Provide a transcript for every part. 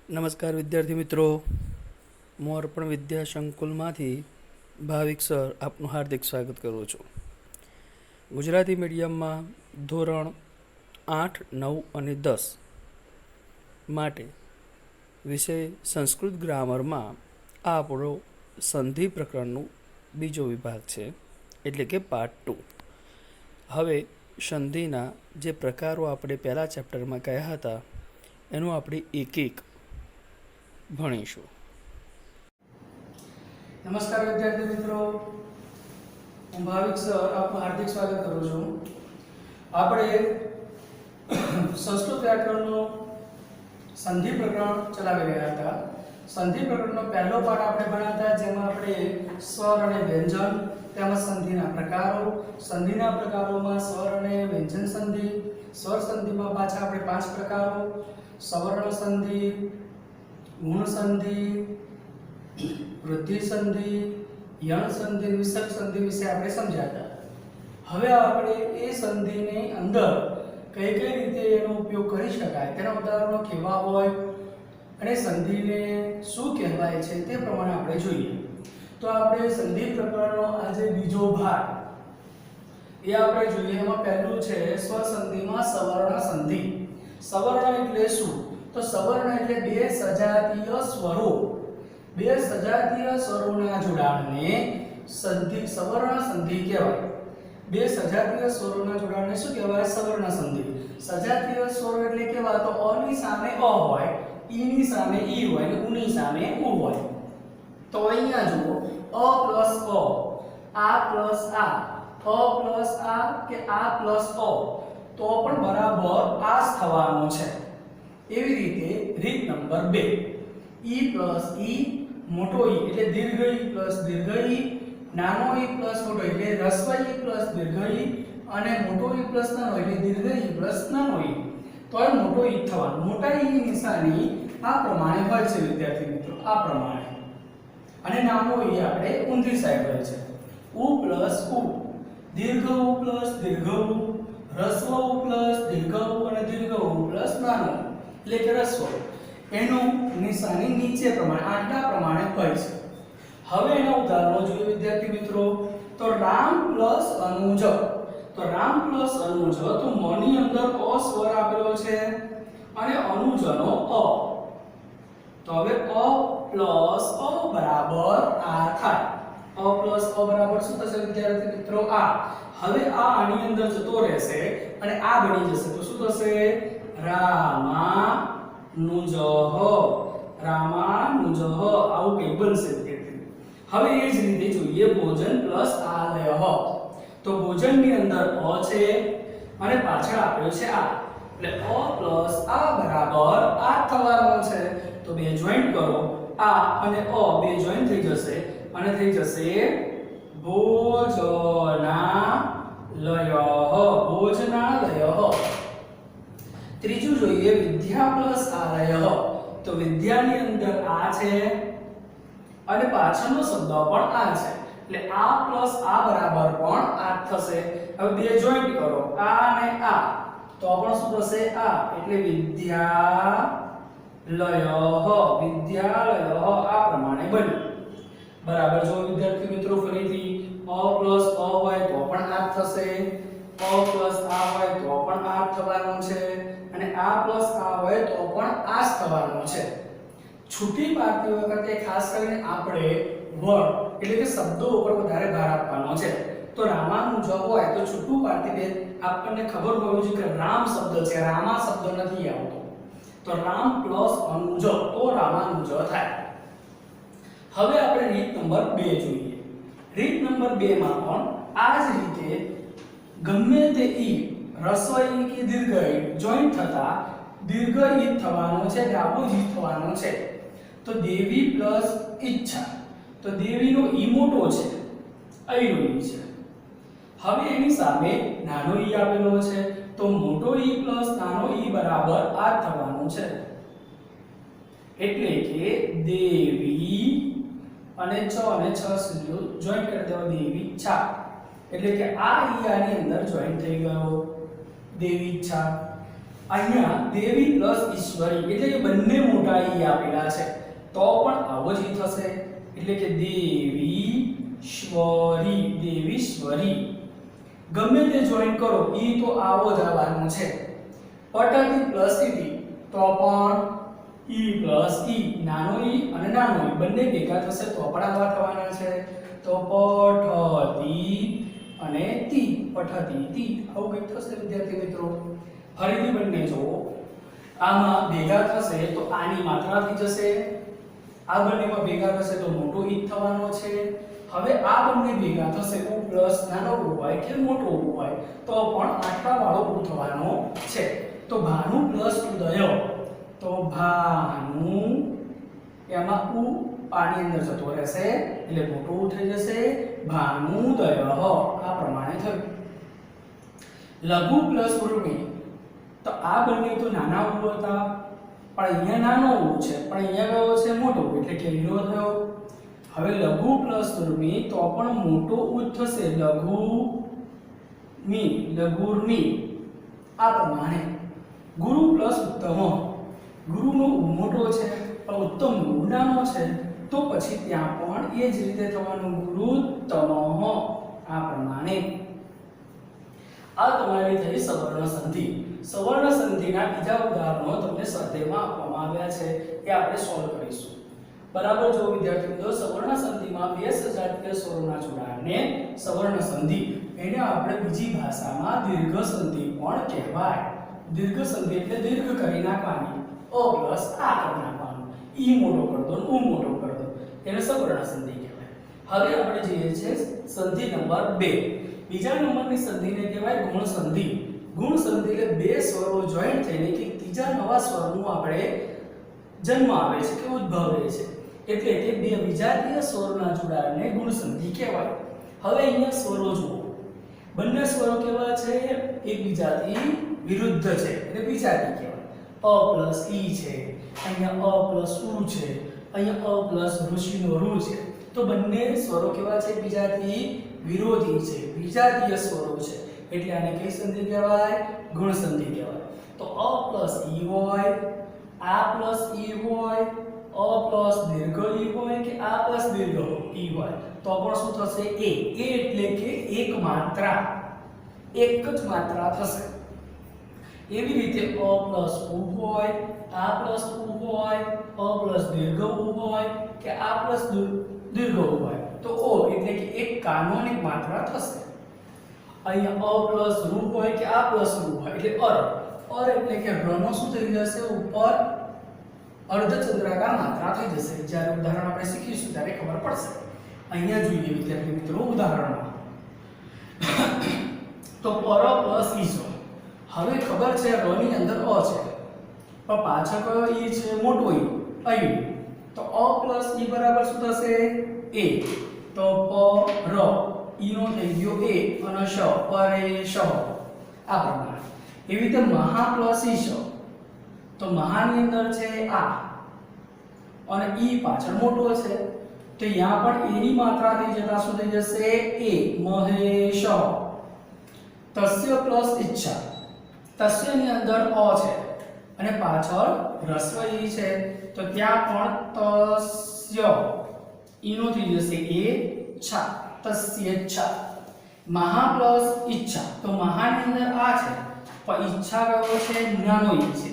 નમસ્કાર વિદ્યાર્થી મિત્રો, હું અર્પણ વિદ્યા સંકુલમાંથી ભાવિક સર આપનું હાર્દિક સ્વાગત કરું છું. ગુજરાતી મીડિયમમાં ધોરણ 8, 9 અને 10 માટે વિષય સંસ્કૃત ગ્રામરમાં આ આપણો સંધિ પ્રકરણનું બીજો વિભાગ છે, એટલે કે પાર્ટ 2. હવે સંધિના જે પ્રકારો આપણે પહેલા ચેપ્ટરમાં કહ્યા હતા એનું આપણે એક એક ભણીશું. નમસ્કાર વિદ્યાર્થી મિત્રો, હું ભાવિક સર આપનું હાર્દિક સ્વાગત કરું છું. આપણે સંસ્કૃત વ્યાકરણનો સંધિ પ્રકરણ ચલાવી રહ્યા હતા. સંધિ પ્રકરણનો પહેલો પાઠ આપણે ભણ્યા હતા, જેમાં આપણે સ્વર અને વ્યંજન તેમજ સંધિના પ્રકારો, સંધિના પ્રકારોમાં સ્વર અને વ્યંજન સંધિ, સ્વર સંધિમાં પાછા આપણે 5 પ્રકારો, સવર્ણ સંધિ, ગુણ સંધિ, વૃદ્ધિ સંધિ, યણ સંધિ, વિસર્ગ સંધિ વિશે આપણે સમજ્યા હતા. હવે આપણે એ સંધિની અંદર કઈ કઈ રીતે એનો ઉપયોગ કરી શકાય, તેના ઉદાહરણો કેવા હોય અને સંધિને શું કહેવાય છે તે પ્રમાણે આપણે જોઈએ. તો આપણે સંધિ પ્રકરણનો આજે બીજો ભાગ એ આપણે જોઈએ. એમાં પહેલું છે સ્વર સંધિમાં સવર્ણ સંધિ. સવર્ણ એટલે શું? તો સવર્ણ એટલે બે સજાતીય સ્વરો, બે સજાતીય સ્વરોના જોડાણને સંધિ, સવર્ણ સંધિ કહેવાય. બે સજાતીય સ્વરોના જોડાણને શું કહેવાય? સવર્ણ સંધિ. સજાતીય સ્વરો એટલે કેવા? તો અ ની સામે અ હોય, ઈ ની સામે ઈ હોય અને ઉ ની સામે ઉ હોય. તો અહીંયા જુઓ, અ પ્લસ અ, આ પ્લસ આ, અ પ્લસ આ કે આ પ્લસ અ, તો પણ બરાબર આ જ થવાનો છે. એવી રીતે રીત નંબર 2, ઈ પ્લસ ઈ, મોટો ઈ એટલે દીર્ઘ ઈ પ્લસ દીર્ઘ ઈ, નાનો ઈ પ્લસ મોટો ઈ એટલે હ્રસ્વ ઈ પ્લસ દીર્ઘ ઈ, અને મોટો ઈ પ્લસ નાનો એટલે દીર્ઘ ઈ પ્લસ નાનો ઈ, તો એ મોટો ઈ થવાનો. મોટા ઈ ની નિશાની આ પ્રમાણે હોય છે વિદ્યાર્થી મિત્રો, આ પ્રમાણે. અને નાનો ઈ આપણે ઊંધી સાઈડ હોય છે. ઉ પ્લસ ઉ, દીર્ઘ ઉ પ્લસ દીર્ઘ ઉ, હ્રસ્વ ઉ પ્લસ દીર્ઘ ઉ અને દીર્ઘ ઉ પ્લસ નાનો એટલે કે હ્રસ્વ. એનું નિશાની નીચે પ્રમાણે આટલા પ્રમાણે હોય છે. હવે એના ઉદાહરણો જોઈએ વિદ્યાર્થી મિત્રો. તો રામ પ્લસ અનુજ, તો રામ પ્લસ અનુજ, તો મ ની અંદર અ સ્વર આપેલો છે અને અનુજનો અ. તો હવે અ પ્લસ અ બરાબર આ થાય. અ પ્લસ અ બરાબર શું થશે વિદ્યાર્થી મિત્રો? આ. હવે આ આની અંદર જતો રહેશે અને આ બની જશે, તો શું થશે? રામાનુજઃ, રામાનુજઃ આવું કંઈ બનશે વિદ્યાર્થી. હવે એ જ રીતે જોઈએ ભોજન પ્લસ આલયઃ. તો ભોજનની અંદર અ છે અને પાછળ આપ્યો છે આ, એટલે અ પ્લસ આ બરાબર આ થવાનો છે. તો બે જોઈન્ટ કરો, આ અને અ બે જોઈન્ટ થઈ જશે અને થઈ જશે ભોજનાલયઃ, ભોજનાલયઃ. ત્રીજું જોઈએ વિદ્યા પ્લસ આલયઃ. તો વિદ્યાની અંદર આ છે અને પાછળનો શબ્દ પણ આ છે, એટલે આ પ્લસ આ બરાબર પણ આ થશે. હવે બે જોઈન્ટ કરો, આ અને આ, તો પણ શું થશે? આ, એટલે વિદ્યાલયઃ, વિદ્યાલયઃ આ પ્રમાણે બન્યું. બરાબર. જો વિદ્યાર્થી મિત્રો ફરીથી અ પ્લસ અ હોય તો પણ આ થશે, અ પ્લસ આ હોય તો પણ આ થવાનું છે, અને આ પ્લસ આ હોય તો પણ આ જ થવાનું છે. છૂટી પાડતી વખતે ખાસ કરીને આપણે વર્ડ એટલે કે શબ્દો ઉપર વધારે ભાર આપવાનો છે. તો રામાનુજ હોય તો છૂટું પાડતી બે આપણને ખબર હોવી જોઈએ કે રામ શબ્દ છે, રામા શબ્દ નથી આવતો. તો રામ પ્લસ અનુજ તો રામાનુજ થાય. હવે આપણે રીત નંબર 2 જોઈએ. રીત નંબર 2 માં પણ આ જ રીતે ગમે તે ઈ, હ્રસ્વ ઈ કે દીર્ઘ ઈ જોઈન્ટ થતા દીર્ઘ ઈ થવાનો છે, ડાબો ઈ થવાનો છે. તો દેવી પ્લસ ઈચ્છા, તો દેવીનો ઈ મોટો છે, અહીંનો ઈ છે. હવે એની સામે નાનો ઈ આપેલો છે, તો મોટો ઈ પ્લસ નાનો ઈ બરાબર આ થવાનું છે. એટલે કે દેવી અને છ અને છ સુધી જોઈન્ટ કરી દેવા, દેવી ઈચ્છા. એટલે કે આ ઈ આની અંદર જોઈન્ટ થઈ ગયો, દેવી ઈચ્છા. અહીંયા દેવી પ્લસ ઈશ્વરી એટલે કે બંને મોટા ઈ આપેલા છે તો પણ આવો જ ઈ થશે એટલે કે દેવીશ્વરી ગમે તે જોઈન કરો ઈ તો આવો જ આવવાનું છે પટતી પ્લસ ઇતિ તો પણ ઈ પ્લસ ઈ નાનો ઈ અને નાનો ઈ બંને ભેગા થશે તો પણ આવા થવાના છે તો પઠતી અને તી પઠતી તી આવું કંઈક થશે વિદ્યાર્થી મિત્રો ફરીથી બંને જોવો આમાં ભેગા થશે તો આની માત્રા થઈ જશે આ બંનેમાં ભેગા થશે તો મોટો ઈ થવાનો છે હવે આ બંને ભેગા થશે u પ્લસ નાનો u હોય કે મોટો u હોય તો પણ આટલા વાળો u થવાનો છે તો ભાનુ પ્લસ ઉદય તો ભાનુ એમાં u પાણી અંદર જતો રહેશે એટલે મોટો u થઈ જશે ભાનુદય આ પ્રમાણે થયું લઘુ પ્લસ ઉર્મી તો આ બંને તો નાના u હતા પણ અહીંયા નાનો u છે પણ અહીંયા કયો છે મોટો એટલે કે હીરો થયો હવે લઘુ પ્લસ ઉર્મી તો પણ મોટો u થશે લઘુર્મી આ પ્રમાણે ગુરુ પ્લસ ઉત્તમ ગુરુનો u મોટો છે પણ ઉત્તમ નો નાનો છે તો પછી ત્યાં પણ એ જ રીતે થવાનું ગુરુત્તમ આ પ્રમાણે આ તમારી થઈ સવર્ણ સંધિ સવર્ણ સંધિના બીજા ઉદાહરણો તમને સ્વાધ્યાયમાં આપવામાં આવ્યા છે એ આપણે સોલ્વ કરીશું બરાબર જો વિદ્યાર્થી મિત્રો સવર્ણ સંધિમાં બે સજાતીય સ્વરોના જોડાણને સવર્ણ સંધિ એને આપણે બીજી ભાષામાં દીર્ઘ સંધિ પણ કહેવાય દીર્ઘ સંધિ એટલે દીર્ઘ કરી નાખવાની અ પ્લસ આ કરી નાખવાનું ઈ મોટો કર દો ઉ મોટો કર દો એને સવર્ણ સંધિ કહેવાય હવે આપણે જોઈએ છે સંધિ નંબર 2 બીજા નંબરની સંધિને કહેવાય ગુણ સંધિ ગુણ સંધિ એટલે બે સ્વરો જોઈન્ટ થઈને કે ત્રીજા નવા સ્વરનું આપણે જન્મ આવે છે કે ઉદ્ભવે છે એટલે કે બે વિજાતીય સ્વરોના જોડાણને ગુણ સંધિ કહેવાય હવે અહીંયા સ્વરો જુઓ બંને સ્વરો કેવા છે એકબીજાથી વિરુદ્ધ છે એટલે વિજાતી કહેવાય અ પ્લસ ઈ છે અહીંયા અ પ્લસ ઉ છે અહીંયા અ પ્લસ ઋષિનો ઋ છે તો બંને સ્વરો કેવા છે એકબીજાથી વિરોધી છે વિજાતીય સ્વરો છે એટલે આને કઈ સંધિ કહેવાય ગુણ સંધિ કહેવાય તો અ પ્લસ ઈ હોય આ પ્લસ ઈ હોય અ પ્લસ દીર્ઘ ઈ હોય કે આ પ્લસ દીર્ઘ ઈ હોય તો પણ શું થશે એ એટલે કે એક માત્રા એક જ માત્રા થશે એવી રીતે અ પ્લસ ઉ હોય આ પ્લસ ઉ હોય અ પ્લસ દીર્ઘ ઉ હોય કે આ પ્લસ દીર્ઘ ઉ હોય તો ઓ એટલે કે એક કાનોનિક માત્રા થશે અહીંયા અ પ્લસ રૂ હોય કે આ પ્લસ રૂ હોય એટલે અર એટલે કે ર નો શું થઈ જશે ઉપર અર્ધચંદ્રાકાર માત્રા થઈ જશે જ્યારે ઉદાહરણ આપણે શીખીશું ત્યારે ખબર પડશે અહીંયા જોઈએ વિદ્યાર્થી મિત્રો ઉદાહરણમાં તો પર પ્લસ ઈસો હવે ખબર છે ર ની અંદર અ છે પણ પાછળ કયો ઈ છે મોટો ઈ અહીં તો અ પ્લસ ઈ બરાબર શું થશે એ તો પ ર ઈ નો થઈ ગયો એ અને શ પરેશ આ પ્રમાણે એવી રીતે મહા પ્લસ ઈશ તો મહાની અંદર છે આ અને ઈ પાછળ મોટો છે તો અહીંયા પણ એ ની માત્રા થઈ જતા શું થઈ જશે એ મહેશ તસ્ય પ્લસ ઈચ્છા તસ્ય ની અંદર અ છે અને પાછળ રસ્વ ઈ છે તો ત્યાં પણ તસ્ય ઈ નો થઈ જશે એ છા તસ્ય છા મહા પ્લસ ઈચ્છા તો મહાની અંદર આ છે પણ ઈચ્છા કયો છે નાનો ઈ છે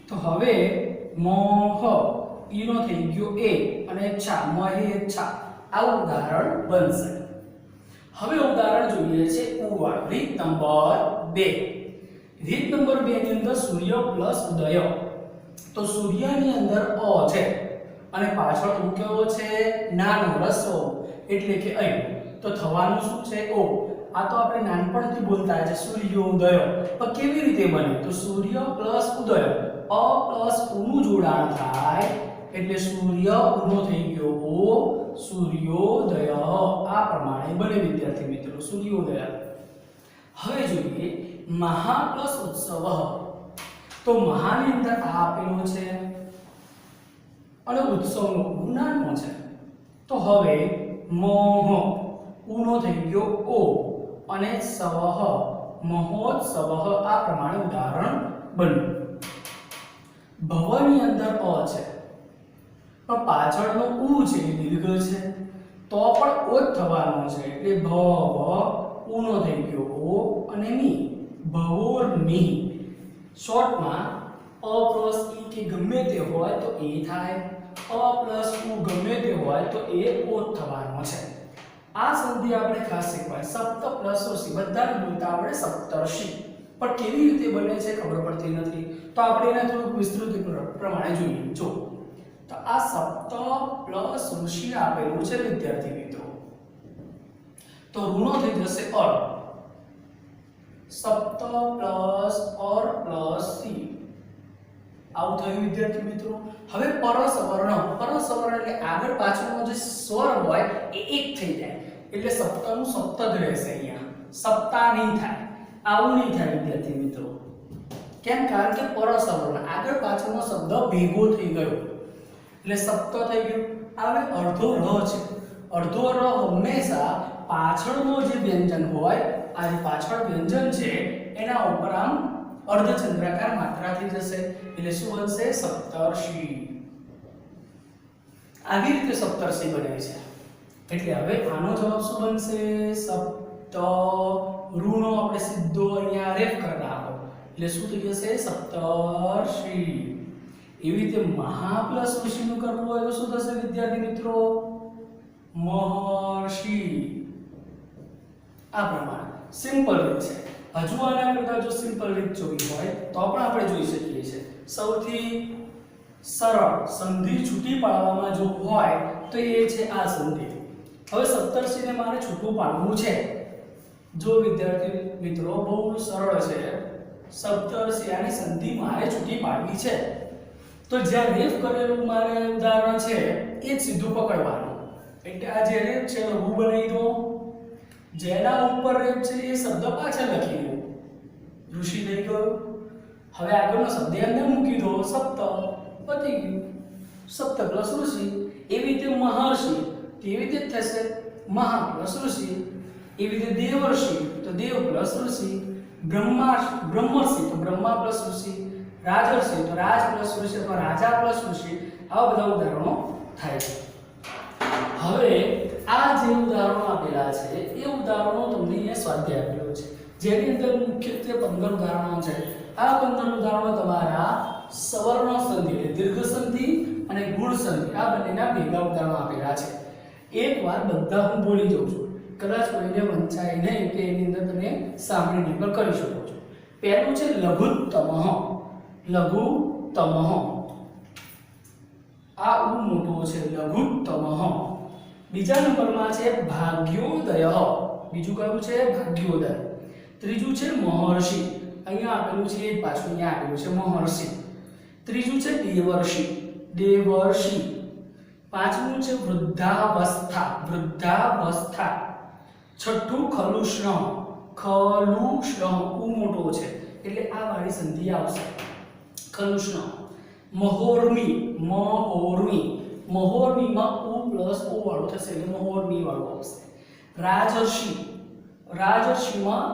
તો હવે મોહ ઈ નો થઈ ગયો એ અને છા મહે છા આ ઉદાહરણ બનશે હવે ઉદાહરણ જોઈએ છે ઉવા રીત નંબર 2 રીત નંબર 2 ની અંદર સૂર્ય પ્લસ ઉદય તો સૂર્યની અંદર અ છે અને પાછળ ઉ કેવો છે નાનો રસ્વ એટલે કે અહીં તો થવાનું શું છે ઓ આ તો આપણે નાનપણથી બોલતા છે સૂર્યોદય પણ કેવી રીતે બને તો સૂર્ય પ્લસ ઉદય અ પ્લસ ઉ નું જોડાણ થાય એટલે સૂર્ય ઉનો થઈ ગયો ઓ સૂર્યોદય આ પ્રમાણે બને વિદ્યાર્થી મિત્રો સૂર્યોદય હવે જોઈએ મહા પ્લસ ઉત્સવ તો મહાની અંદર આ આપેલો છે અને ઉત્સવનો ઉ નાનો છે તો હવે મોહ ઉનો થઈ ગયો ઓ અને સવહ મહોત્સવ આ પ્રમાણે ઉદાહરણ બન્યું ભવની અંદર અ છે પણ પાછળનો ઉ છે એ દીર્ઘ છે તો પણ ઓ જ થવાનો છે એટલે ભવ ઉનો થઈ ગયો ઓ અને મી ભવોર્મી શોર્ટમાં અ પ્લસ ઈ કે ગમે તે હોય તો એ થાય અ પ્લસ ઉ ગમે તે હોય તો એ ઓ જ થવાનો છે આ સંધિ આપણે ખાસ શીખવાય સપ્ત પ્લસ ઋષિ બધાને બોલતા આપણે સપ્તર્ષિ પણ કેવી રીતે બને છે ખબર પડતી નથી તો આપણે એને થોડુંક વિસ્તૃત પ્રમાણે જોઈએ જો તો આ સપ્ત પ્લસ ઋષિ આપેલું છે વિદ્યાર્થી મિત્રો તો ઋણો થઈ જશે અર સપ્ત પ્લસ અર પ્લસ સી આવું થયું વિદ્યાર્થી મિત્રો હવે પરસવર્ણ એટલે આગળ પાછળનો જે સ્વર હોય એ એક થઈ જાય એટલે સપ્તનું સપ્ત જ રહેશે અહીંયા સપ્તા નહીં થાય આવું નહીં થાય વિદ્યાર્થી મિત્રો કેમ કારણ કે પરસવર્ણ આગળ પાછળનો શબ્દ ભેગો થઈ ગયો એટલે સપ્ત થઈ ગયું હવે અડધો ર છે અડધો ર હંમેશા પાછળનો જે વ્યંજન હોય આ જે પાછળ વ્યંજન છે એના ઉપર આમ અર્ધચંદ્રાકાર માત્રાથી જશે એટલે શું બનશે સપ્તર્ષિ આવી રીતે સપ્તર્ષિ બને છે એટલે હવે આનો જવાબ શું બનશે સપ્ત ઋણો આપણે સીધો અહીંયા રેફ કરી નાખો એટલે શું થઈ જશે સપ્તર્ષિ એવી રીતે મહા પ્લસ ઋષિનું કરવું હોય તો શું થશે વિદ્યાર્થી મિત્રો મહર્ષિ આ પ્રમાણે સિમ્પલ રીત છે હજુ આના કરતા જો સિમ્પલ રીત જોવી હોય તો પણ આપણે જોઈ શકીએ છીએ સૌથી સરળ સંધિ છૂટી પાડવામાં જો હોય તો એ છે આ સંધિ હવે સપ્તર્ષિને મારે છૂટું પાડવું છે જો વિદ્યાર્થી મિત્રો બહુ સરળ છે સપ્તર્ષિ આની સંધિ મારે છૂટી પાડવી છે તો જ્યાં રેફ કરેલું મારે ઉદાહરણ છે એ જ સીધું પકડવાનું એટલે આ જે રેફ છે લઘુ બનાવી દો જેના ઉપર રેફ છે એ શબ્દ પાછળ લખી દો ઋષિ થઈ ગયો હવે આગળનો શબ્દ અંદર મૂકી દો સપ્ત પતી ગયું સપ્ત પ્લસ ઋષિ એવી રીતે મહર્ષિ તેવી રીતે જ થશે મહા પ્લસ ઋષિ એવી રીતે દેવર્ષિ તો દેવ પ્લસ ઋષિ બ્રહ્મર્ષિ તો બ્રહ્મા પ્લસ ઋષિ રાજર્ષિ તો રાજ પ્લસ ઋષિ અથવા રાજા પ્લસ ઋષિ આવા બધા ઉદાહરણો થાય છે હવે આ જે ઉદાહરણો આપેલા છે એ ઉદાહરણો તમને અહીંયા સ્વાધ્યાય આપેલો છે જેની અંદર મુખ્યત્વે 15 ઉદાહરણો છે આ 15 ઉદાહરણો તમારા સવર્ણ સંધિ એટલે દીર્ઘ સંધિ અને ગુણ સંધિ આ બંનેના ભેગા ઉદાહરણો આપેલા છે એકવાર બધા હું બોલી જાઉં છું કદાચ કોઈને વંચાય નહીં કે એની અંદર તમે સાંભળીને પણ કરી શકો છો પહેલું છે લઘુત્તમ આ ઉ મોટો છે લઘુત્તમ બીજા નંબરમાં છે ભાગ્યોદય બીજું કયું છે ભાગ્યોદય ત્રીજું છે મહર્ષિ અહીંયા આપેલું છે પાછું અહીંયા આપેલું છે મહર્ષિ ત્રીજું છે દેવર્ષિ પાંચમું છે વૃદ્ધાવસ્થા છઠ્ઠું ખલુષ્ણ ઉ મોટો છે એટલે આ વાળી સંધિ આવશે ખલુષ્ણ મહોર્મીમાં ઉ પ્લસ ઓ વાળું થશે એટલે મહોર્મી વાળું આવશે રાજર્ષિમાં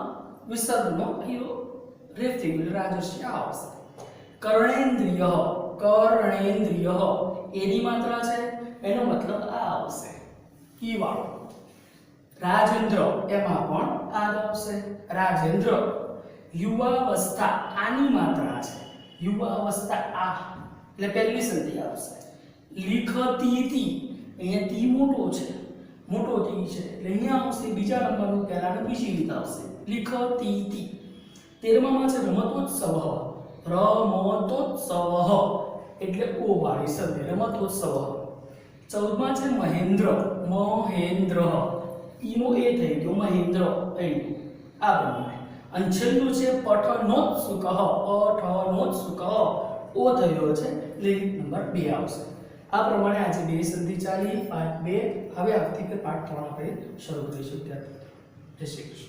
વિસર્ગનો અહીંયા રેફ થઈ ગયું રાજર્ષિ આ આવશે કર્ણેન્દ્રિય એની માત્રા છે એનો મતલબ આ આવશે ઈ વાળો રાજેન્દ્ર એમાં પણ આ આવશે રાજેન્દ્ર યુવાવસ્થા આની માત્રા છે યુવાવસ્થા આ એટલે પહેલી સંધિ આવશે લિખતીતિ અહીંયા તી મોટો છે એટલે અહીંયા આવશે બીજા નંબરનું પહેલાનું બીજી રીત આવશે લિખતીતિ 13માં છે રમતોત્સવ એટલે ઓ વાળી સંધિ રમતોત્સવ 14માં છે મહેન્દ્ર ઈનો એ થઈ ગયો મહેન્દ્ર અહીં આ પ્રમાણે અને છેલ્લું છે પઠનોત્સુક ઓ થયો છે એટલે નંબર 2 આવશે આ પ્રમાણે આજે બે સંધિ ચાલી પાઠ 2 હવે આવતીકાલે પાઠ 3 આપણે શરૂ કરીશું. જય શ્રી કૃષ્ણ.